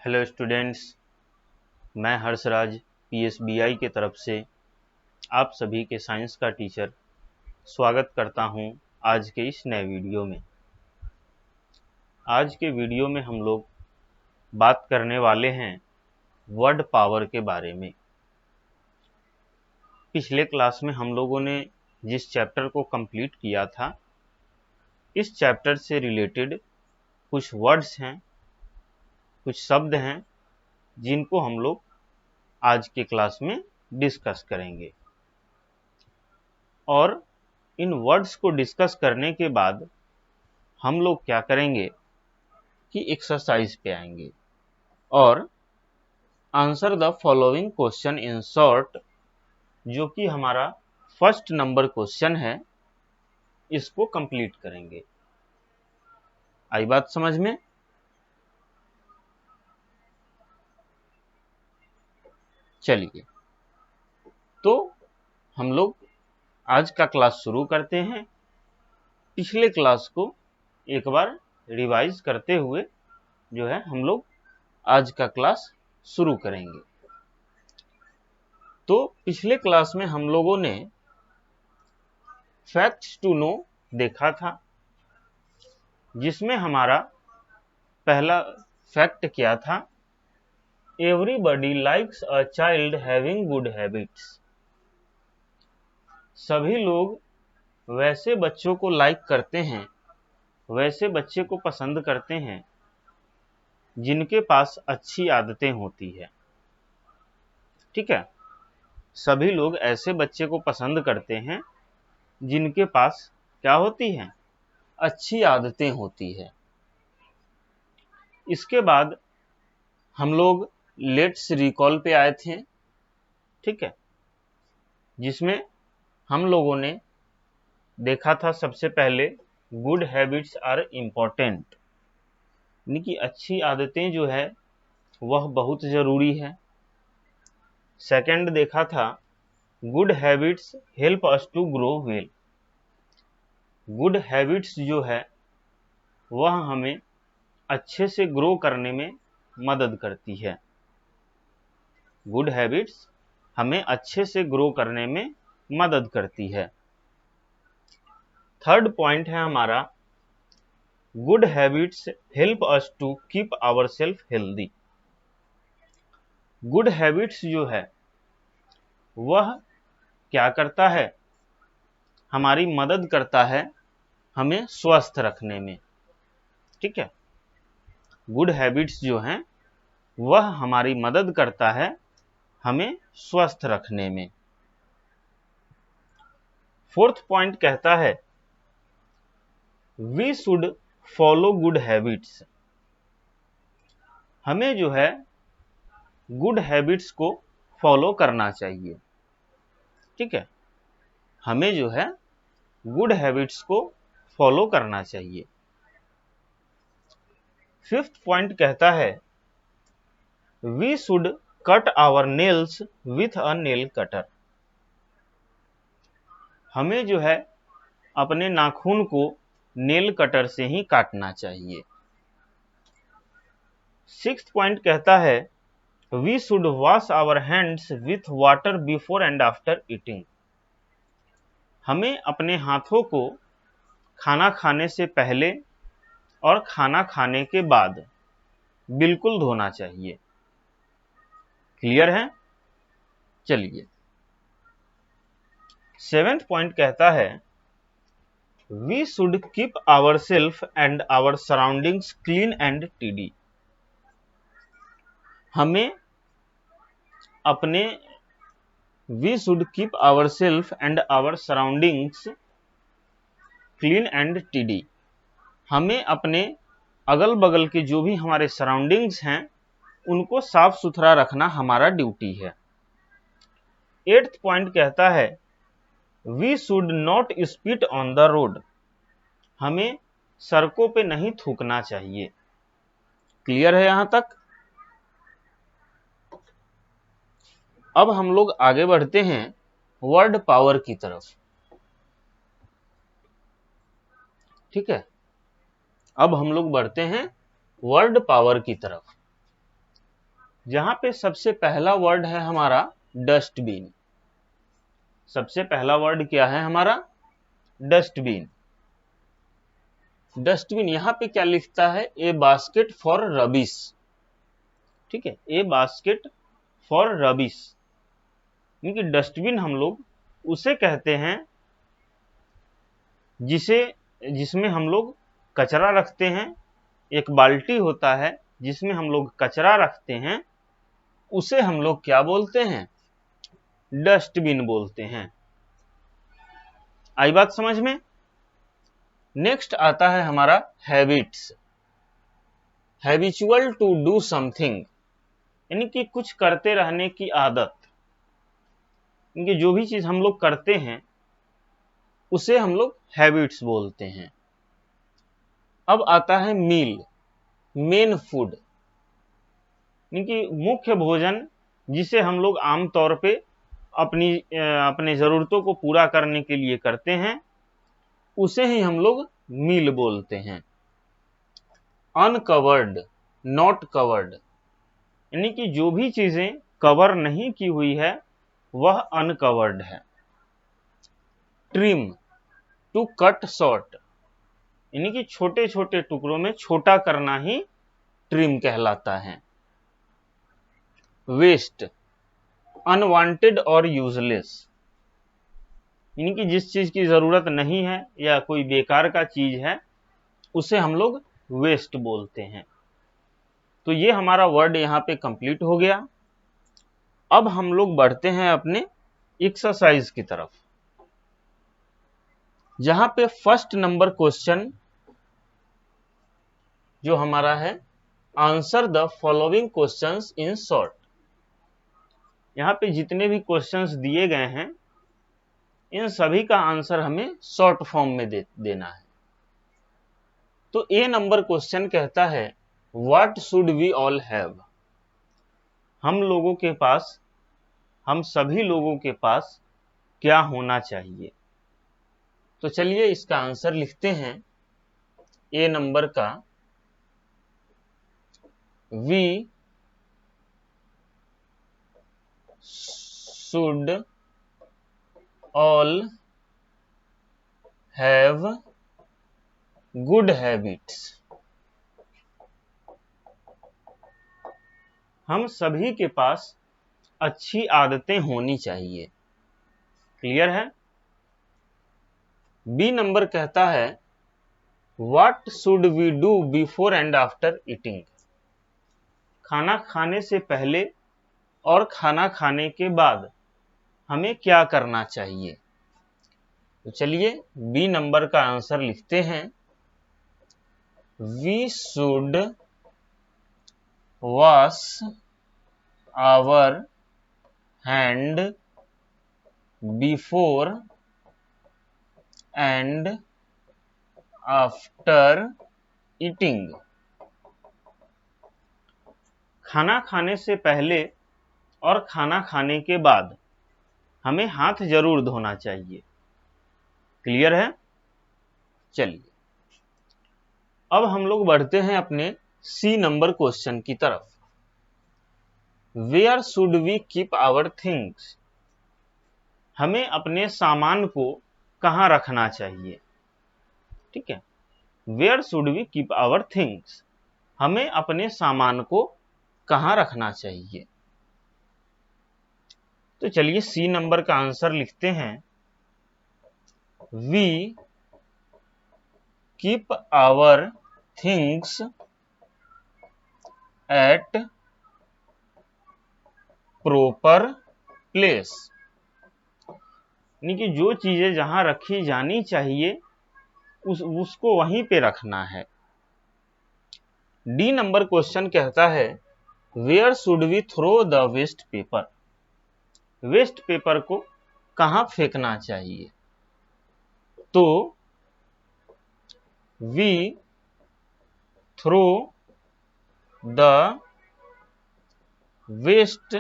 Hello students, मैं हर्षराज पीएसबीआई के तरफ से आप सभी के साइंस का टीचर स्वागत करता हूं आज के इस नए वीडियो में। आज के वीडियो में हम लोग बात करने वाले हैं वर्ड पावर के बारे में। पिछले क्लास में हम लोगों ने जिस चैप्टर को कंप्लीट किया था, इस चैप्टर से रिलेटेड कुछ वर्ड्स हैं, कुछ शब्द हैं जिनको हम लोग आज के क्लास में डिस्कस करेंगे। और इन वर्ड्स को डिस्कस करने के बाद हम लोग क्या करेंगे कि एक्सरसाइज पे आएंगे और answer the following question in short, जो कि हमारा फर्स्ट नंबर क्वेश्चन है, इसको कंप्लीट करेंगे। आई बात समझ में? चलिए, तो हम लोग आज का क्लास शुरू करते हैं। पिछले क्लास को एक बार रिवाइज करते हुए जो है हम लोग आज का क्लास शुरू करेंगे। तो पिछले क्लास में हम लोगों ने फैक्ट्स टू नो देखा था, जिसमें हमारा पहला फैक्ट क्या था? Everybody likes a child having good habits. सभी लोग वैसे बच्चों को लाइक करते हैं, वैसे बच्चे को पसंद करते हैं जिनके पास अच्छी आदतें होती है। ठीक है, सभी लोग ऐसे बच्चे को पसंद करते हैं जिनके पास क्या होती है? अच्छी आदतें होती है। इसके बाद हम लोग लेट्स रिकॉल पे आए थे। ठीक है, जिसमें हम लोगों ने देखा था सबसे पहले गुड हैबिट्स आर इम्पोर्टेंट, यानी कि अच्छी आदतें जो है वह बहुत जरूरी है। सेकंड देखा था good habits help us to grow well. Good habits जो है वह हमें अच्छे से ग्रो करने में मदद करती है। गुड हैबिट्स हमें अच्छे से ग्रो करने में मदद करती है। थर्ड पॉइंट है हमारा good habits help us to keep our self healthy. Good habits जो है वह क्या करता है? हमारी मदद करता है हमें स्वस्थ रखने में। ठीक है, गुड हैबिट्स जो हैं वह हमारी मदद करता है हमें स्वस्थ रखने में। फोर्थ पॉइंट कहता है we should follow good habits. हमें जो है गुड हैबिट्स को फॉलो करना चाहिए। ठीक है, हमें जो है गुड हैबिट्स को फॉलो करना चाहिए। फिफ्थ पॉइंट कहता है we should cut our nails with a nail cutter. हमें जो है अपने नाखून को नेल कटर से ही काटना चाहिए। सिक्स्थ पॉइंट कहता है we should wash our hands with water before and after eating. हमें अपने हाथों को खाना खाने से पहले और खाना खाने के बाद बिल्कुल धोना चाहिए। क्लियर है? चलिए, सेवेंथ पॉइंट कहता है we should keep our self and our surroundings clean and tidy. हमें अपने we should keep our self and our surroundings clean and tidy. हमें अपने अगल बगल के जो भी हमारे सराउंडिंग्स हैं उनको साफ सुथरा रखना हमारा ड्यूटी है। एट्थ पॉइंट कहता है we should not spit on the road. हमें सड़कों पे नहीं थूकना चाहिए। क्लियर है यहां तक? अब हम लोग आगे बढ़ते हैं वर्ड पावर की तरफ। ठीक है, अब हम लोग बढ़ते हैं वर्ड पावर की तरफ। जहां पे सबसे पहला वर्ड है हमारा डस्टबिन। सबसे पहला वर्ड क्या है हमारा? डस्टबिन। डस्टबिन यहां पे क्या लिखता है? ए बास्केट फॉर रबिश। ठीक है, ए बास्केट फॉर रबिश। क्योंकि डस्टबिन हम लोग उसे कहते हैं जिसमें हम लोग कचरा रखते हैं। एक बाल्टी होता है जिसमें हम लोग कचरा रखते हैं, उसे हम लोग क्या बोलते हैं? डस्टबिन बोलते हैं। आई बात समझ में? नेक्स्ट आता है हमारा habits. Habitual to do something, यानी कि कुछ करते रहने की आदत। क्योंकि जो भी चीज हम लोग करते हैं उसे हम लोग हैबिट्स बोलते हैं। अब आता है मील, मेन फूड, यानी मुख्य भोजन जिसे हम लोग आमतौर पे अपने जरूरतों को पूरा करने के लिए करते हैं, उसे ही हम लोग मील बोलते हैं। अनकवर्ड, नॉट कवर्ड, यानी कि जो भी चीजें कवर नहीं की हुई है वह अनकवर्ड है। ट्रिम, टू कट शॉर्ट, यानी कि छोटे छोटे टुकड़ों में छोटा करना ही ट्रिम कहलाता है। वेस्ट, अनवांटेड और यूजलेस, यानी कि जिस चीज की जरूरत नहीं है या कोई बेकार का चीज है उसे हम लोग वेस्ट बोलते हैं। तो ये हमारा वर्ड यहाँ पे कंप्लीट हो गया। अब हम लोग बढ़ते हैं अपने एक्सरसाइज की तरफ, जहां पे फर्स्ट नंबर क्वेश्चन जो हमारा है, answer the following questions in short. यहाँ पे जितने भी क्वेश्चंस दिए गए हैं इन सभी का आंसर हमें शॉर्ट फॉर्म में देना है। तो ए नंबर क्वेश्चन कहता है what should we all have. हम लोगों के पास, हम सभी लोगों के पास क्या होना चाहिए। तो चलिए इसका आंसर लिखते हैं। ए नंबर का, we should all have good habits। हम सभी के पास अच्छी आदतें होनी चाहिए। क्लियर है? बी नंबर कहता है what should we do before and after eating. खाना खाने से पहले और खाना खाने के बाद हमें क्या करना चाहिए। तो चलिए बी नंबर का आंसर लिखते हैं। We should wash our hand before and after eating. खाना खाने से पहले और खाना खाने के बाद हमें हाथ जरूर धोना चाहिए। क्लियर है? चलिए अब हम लोग बढ़ते हैं अपने सी नंबर क्वेश्चन की तरफ। Where should we keep our things. हमें अपने सामान को कहाँ रखना चाहिए। ठीक है, where should we keep our things, हमें अपने सामान को कहाँ रखना चाहिए। तो चलिए सी नंबर का आंसर लिखते हैं। We keep our things at proper place, यानी कि जो चीजें जहां रखी जानी चाहिए उसको वहीं पे रखना है। डी नंबर क्वेश्चन कहता है where should we throw the waste paper. Waste paper को कहां फेंकना चाहिए। तो we throw the waste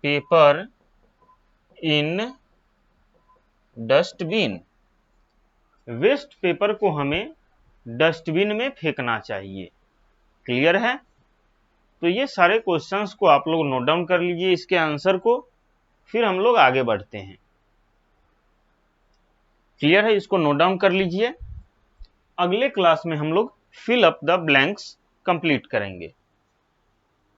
paper in dustbin. Waste paper को हमें डस्टबिन में फेंकना चाहिए। क्लियर है? तो ये सारे क्वेश्चंस को आप लोग नोट डाउन कर लीजिए, इसके आंसर को, फिर हम लोग आगे बढ़ते हैं। क्लियर है? इसको नोट डाउन कर लीजिए। अगले क्लास में हम लोग fill up the blanks complete करेंगे।